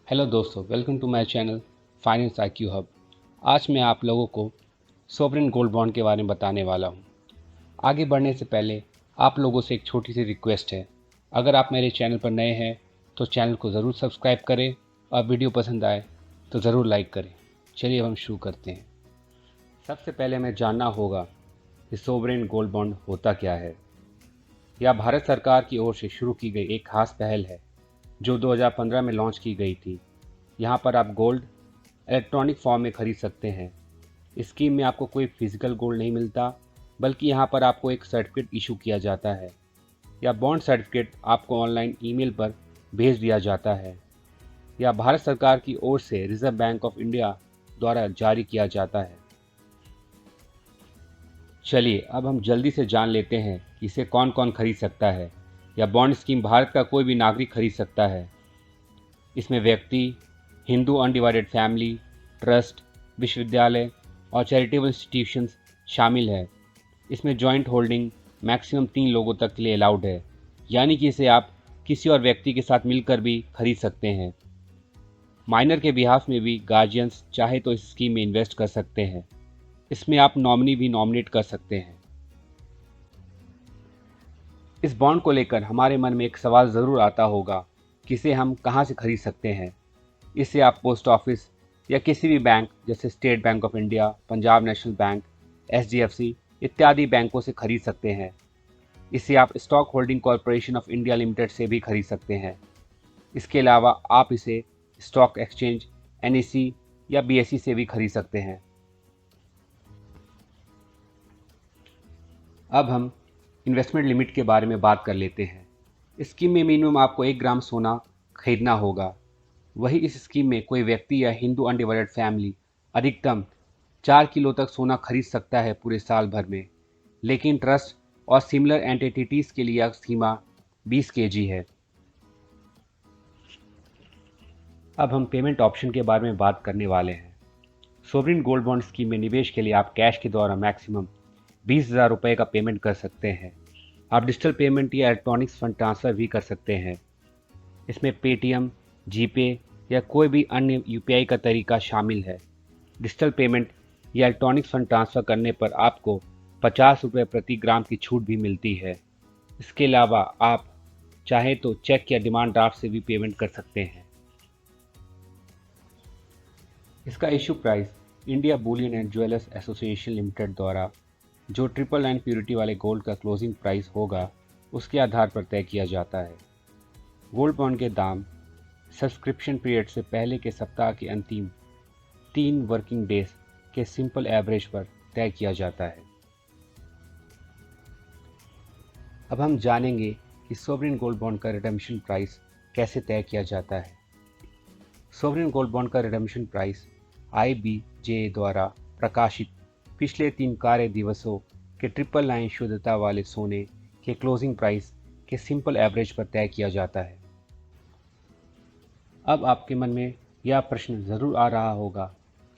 Hello दोस्तों, welcome to my channel finance IQ hub. आज मैं आप लोगों को सोवरेन गोल्ड बॉन्ड के बारे में बताने वाला हूं। आगे बढ़ने से पहले आप लोगों से एक छोटी सी रिक्वेस्ट है। अगर आप मेरे चैनल पर नए हैं तो चैनल को ज़रूर सब्सक्राइब करें और वीडियो पसंद आए तो ज़रूर लाइक करें। चलिए अब हम शुरू करते हैं। सबसे पहले हमें जानना होगा कि सोवरेन गोल्ड बॉन्ड होता क्या है। यह भारत सरकार की ओर से शुरू की गई एक खास पहल है जो 2015 में लॉन्च की गई थी। यहाँ पर आप गोल्ड इलेक्ट्रॉनिक फॉर्म में खरीद सकते हैं। इस स्कीम में आपको कोई फिजिकल गोल्ड नहीं मिलता, बल्कि यहाँ पर आपको एक सर्टिफिकेट इशू किया जाता है या बॉन्ड सर्टिफिकेट आपको ऑनलाइन ईमेल पर भेज दिया जाता है या भारत सरकार की ओर से रिजर्व बैंक ऑफ इंडिया द्वारा जारी किया जाता है। चलिए अब हम जल्दी से जान लेते हैं कि इसे कौन कौन खरीद सकता है। या बॉन्ड स्कीम भारत का कोई भी नागरिक खरीद सकता है। इसमें व्यक्ति, हिंदू अनडिवाइडेड फैमिली, ट्रस्ट, विश्वविद्यालय और चैरिटेबल इंस्टीट्यूशंस शामिल है। इसमें जॉइंट होल्डिंग मैक्सिमम 3 लोगों तक के लिए अलाउड है, यानी कि इसे आप किसी और व्यक्ति के साथ मिलकर भी खरीद सकते हैं। माइनर के बिहाफ में भी गार्जियंस चाहे तो इस स्कीम में इन्वेस्ट कर सकते हैं। इसमें आप नॉमिनी भी नॉमिनेट कर सकते हैं। इस बॉन्ड को लेकर हमारे मन में एक सवाल ज़रूर आता होगा कि इसे हम कहाँ से खरीद सकते हैं। इसे आप पोस्ट ऑफिस या किसी भी बैंक जैसे state bank of India, Punjab national bank, HDFC इत्यादि बैंकों से खरीद सकते हैं। इसे आप stock holding corporation of India limited से भी खरीद सकते हैं। इसके अलावा आप इसे स्टॉक एक्सचेंज NSE या BSE से भी खरीद सकते हैं। अब हम इन्वेस्टमेंट लिमिट के बारे में बात कर लेते हैं। इस स्कीम में मिनिमम आपको 1 ग्राम सोना खरीदना होगा। वही इस स्कीम में कोई व्यक्ति या हिंदू अनडिवाइडेड फैमिली अधिकतम 4 किलो तक सोना खरीद सकता है पूरे साल भर में। लेकिन ट्रस्ट और सिमिलर एंटिटीज़ के लिए यह सीमा 20 kg है। अब हम पेमेंट ऑप्शन के बारे में बात करने वाले हैं। सोवरेन गोल्ड बॉन्ड स्कीम में निवेश के लिए आप कैश के द्वारा मैक्सिमम 20,000 रुपये का पेमेंट कर सकते हैं। आप डिजिटल पेमेंट या इलेक्ट्रॉनिक्स फंड ट्रांसफ़र भी कर सकते हैं। इसमें पेटीएम, जीपे या कोई भी अन्य UPI का तरीका शामिल है। डिजिटल पेमेंट या इलेक्ट्रॉनिक्स फंड ट्रांसफ़र करने पर आपको 50 रुपये प्रति ग्राम की छूट भी मिलती है। इसके अलावा आप चाहें तो चेक या डिमांड ड्राफ्ट से भी पेमेंट कर सकते हैं। इसका issue price India Boolean and jewellers association limited द्वारा जो 999 प्योरिटी वाले गोल्ड का क्लोजिंग प्राइस होगा उसके आधार पर तय किया जाता है। गोल्ड बॉन्ड के दाम सब्सक्रिप्शन पीरियड से पहले के सप्ताह के अंतिम 3 वर्किंग डेज के सिंपल एवरेज पर तय किया जाता है। अब हम जानेंगे कि सोवरेन गोल्ड बॉन्ड का रिडेम्पशन प्राइस कैसे तय किया जाता है। सोवरेन गोल्ड बॉन्ड का रिडेम्पशन प्राइस IBJ द्वारा प्रकाशित पिछले 3 कार्य दिवसों के 999 शुद्धता वाले सोने के क्लोजिंग प्राइस के सिंपल एवरेज पर तय किया जाता है। अब आपके मन में यह प्रश्न ज़रूर आ रहा होगा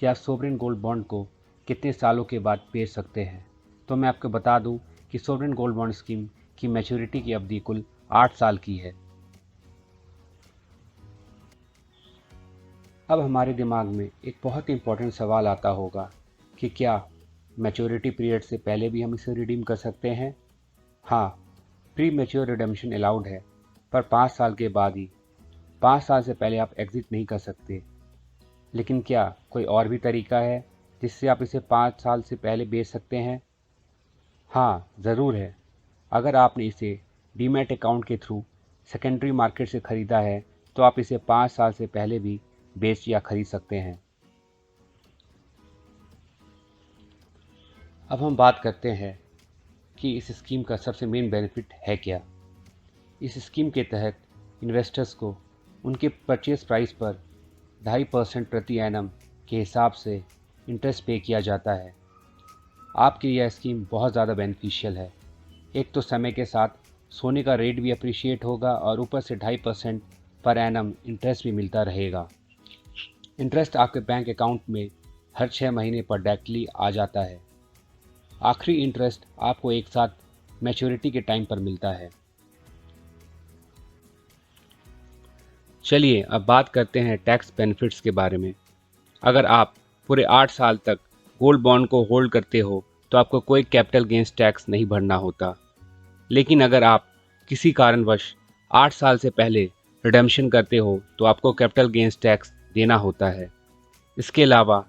कि आप सोवरेन गोल्ड बॉन्ड को कितने सालों के बाद बेच सकते हैं। तो मैं आपको बता दूं कि सोवरेन गोल्ड बॉन्ड स्कीम की मैच्योरिटी की अवधि कुल 8 साल की है। अब हमारे दिमाग में एक बहुत ही इम्पोर्टेंट सवाल आता होगा कि क्या मैच्योरिटी पीरियड से पहले भी हम इसे रिडीम कर सकते हैं। हाँ, प्री मैच्योर रिडेम्पशन अलाउड है, पर 5 साल के बाद ही। 5 साल से पहले आप एग्ज़िट नहीं कर सकते। लेकिन क्या कोई और भी तरीका है जिससे आप इसे 5 साल से पहले बेच सकते हैं? हाँ, ज़रूर है। अगर आपने इसे डीमैट अकाउंट के थ्रू सेकेंडरी मार्केट से ख़रीदा है तो आप इसे 5 साल से पहले भी बेच या खरीद सकते हैं। अब हम बात करते हैं कि इस स्कीम का सबसे मेन बेनिफिट है क्या। इस स्कीम के तहत इन्वेस्टर्स को उनके परचेज प्राइस पर 2.5% प्रति एनम के हिसाब से इंटरेस्ट पे किया जाता है। आपके लिए यह स्कीम बहुत ज़्यादा बेनिफिशियल है। एक तो समय के साथ सोने का रेट भी अप्रिशिएट होगा और ऊपर से 2.5% पर एनम इंटरेस्ट भी मिलता रहेगा। इंटरेस्ट आपके बैंक अकाउंट में हर 6 महीने पर डायरेक्टली आ जाता है। आखिरी इंटरेस्ट आपको एक साथ मैच्योरिटी के टाइम पर मिलता है। चलिए अब बात करते हैं टैक्स बेनिफिट्स के बारे में। अगर आप पूरे 8 साल तक गोल्ड बॉन्ड को होल्ड करते हो तो आपको कोई कैपिटल गेंस टैक्स नहीं भरना होता। लेकिन अगर आप किसी कारणवश 8 साल से पहले रिडेम्पशन करते हो तो आपको कैपिटल गेंस टैक्स देना होता है। इसके अलावा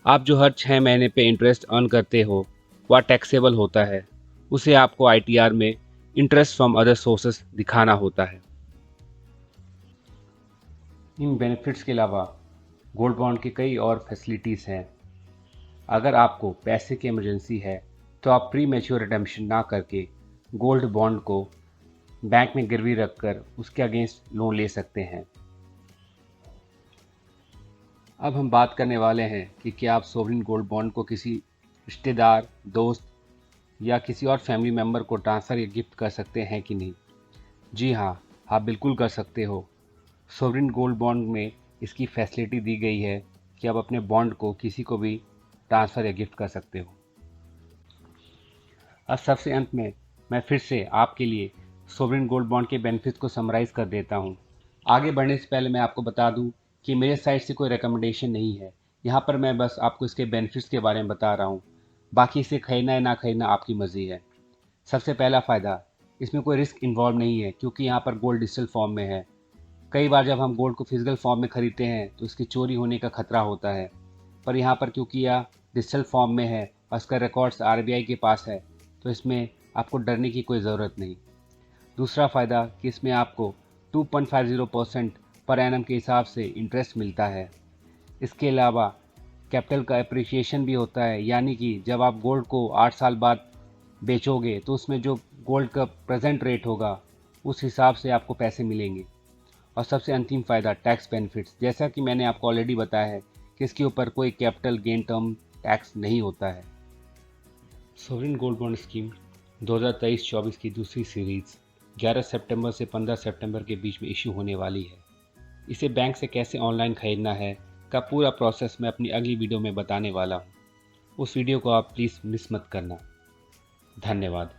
आप जो हर 6 महीने पे इंटरेस्ट अर्न करते हो वह टैक्सेबल होता है। उसे आपको आईटीआर में इंटरेस्ट फ्रॉम अदर सोर्सेस दिखाना होता है। इन बेनिफिट्स के अलावा गोल्ड बॉन्ड की कई और फैसिलिटीज़ हैं। अगर आपको पैसे की इमरजेंसी है तो आप प्री मैच्योर रिडेम्पशन ना करके गोल्ड बॉन्ड को बैंक में गिरवी रखकर उसके अगेंस्ट लोन ले सकते हैं। अब हम बात करने वाले हैं कि क्या आप सोवरिन गोल्ड बॉन्ड को किसी रिश्तेदार, दोस्त या किसी और फैमिली मेम्बर को ट्रांसफ़र या गिफ्ट कर सकते हैं कि नहीं। जी हाँ, आप बिल्कुल कर सकते हो। सोवरिन गोल्ड बॉन्ड में इसकी फैसिलिटी दी गई है कि आप अपने बॉन्ड को किसी को भी ट्रांसफ़र या गिफ्ट कर सकते हो। अब सबसे अंत में मैं फिर से आपके लिए सोवरिन गोल्ड बॉन्ड के बेनिफिट्स को समराइज़ कर देता हूँ। आगे बढ़ने से पहले मैं आपको बता दूँ कि मेरे साइड से कोई रिकमेंडेशन नहीं है। यहाँ पर मैं बस आपको इसके बेनिफिट्स के बारे में बता रहा हूँ। बाकी इसे खरीदना या ना खरीदना आपकी मर्ज़ी है। सबसे पहला फ़ायदा, इसमें कोई रिस्क इन्वॉल्व नहीं है क्योंकि यहाँ पर गोल्ड डिजिटल फॉर्म में है। कई बार जब हम गोल्ड को फिजिकल फॉर्म में खरीदते हैं तो इसकी चोरी होने का खतरा होता है, पर यहाँ पर क्योंकि यह डिजिटल फॉर्म में है और इसका रिकॉर्ड्स आरबीआई के पास है तो इसमें आपको डरने की कोई ज़रूरत नहीं। दूसरा फ़ायदा कि इसमें आपको 2.50% पर एनम के हिसाब से इंटरेस्ट मिलता है। इसके अलावा कैपिटल का एप्रिसिएशन भी होता है, यानी कि जब आप गोल्ड को 8 साल बाद बेचोगे तो उसमें जो गोल्ड का प्रेजेंट रेट होगा उस हिसाब से आपको पैसे मिलेंगे। और सबसे अंतिम फ़ायदा टैक्स बेनिफिट्स, जैसा कि मैंने आपको ऑलरेडी बताया है कि इसके ऊपर कोई कैपिटल गेन टर्म टैक्स नहीं होता है। सोवरिन गोल्ड बॉन्ड स्कीम 2023-24 की दूसरी सीरीज़ 11 सितंबर से 15 सितंबर के बीच में इशू होने वाली है। इसे बैंक से कैसे ऑनलाइन खरीदना है का पूरा प्रोसेस मैं अपनी अगली वीडियो में बताने वाला हूँ। उस वीडियो को आप प्लीज़ मिस मत करना। धन्यवाद।